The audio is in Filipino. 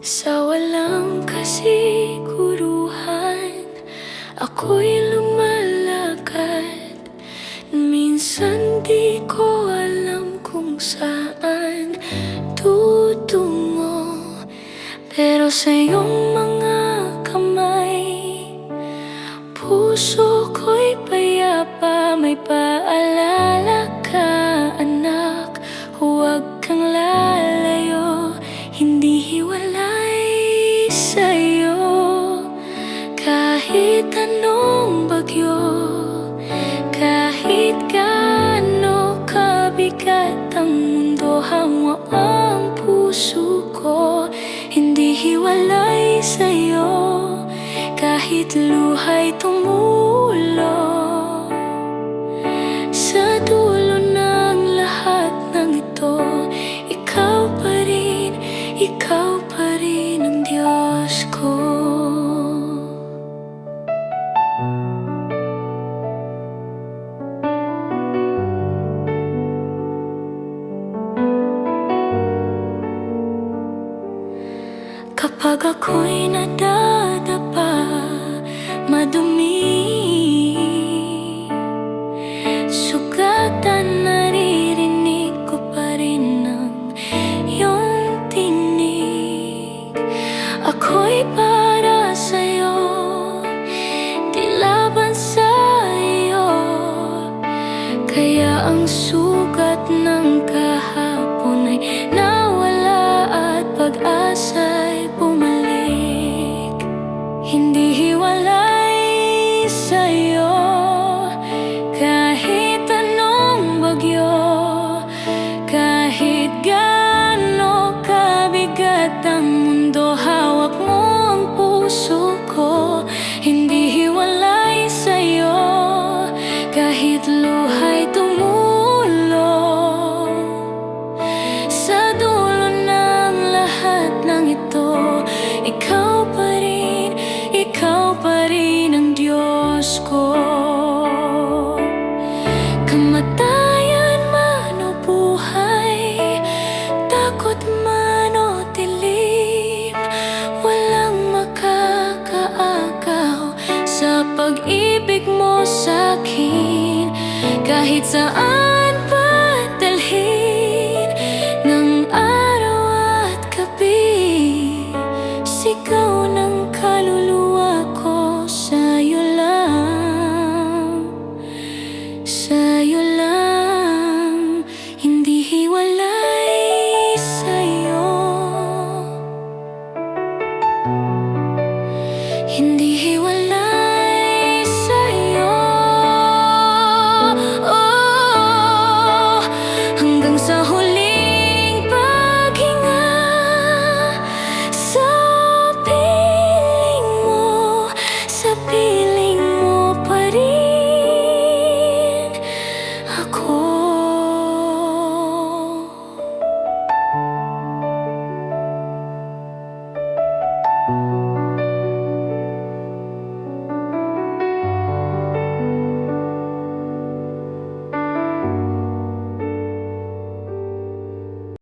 Sa walang kasiguruhan, ako'y lumalakad. Minsan di ko alam kung saan tutungo, pero sa iyong mga kamay, puso ko'y payapa. May paalala ka, anak, huwag kang lalayo. Hindi hiwalay sa'yo kahit anong bagyo, kahit gaano kabigat ang mundo, hangwa ang puso ko. Hindi hiwalay sa'yo kahit luha'y tumulo. Sa dulo ng lahat ng ito, ikaw pa rin ang Diyos ko. Kapag ako'y nadadapa, madumi, sugatan, naririnig ko pa rin ang iyong tinig. Ako'y para sa'yo, di laban sa'yo. Kaya ang sugat ng kahapon ay nawala at pag-asa'y bumalik. Hindi hiwalay sa'yo kahit anong bagyo, kahit gaano kabigat ang mundo, hawak mo ang puso ko. Hindi hiwalay sa'yo kahit luha'y tumulo. Sa dulo ng lahat ng ito, ikaw pa rin ang Diyos ko. Kamatayan man o buhay, takot man o dilim, walang makakaagaw sa pag-ibig mo sa'kin. Kahit saan pa dalhin ng araw at gabi, sigaw na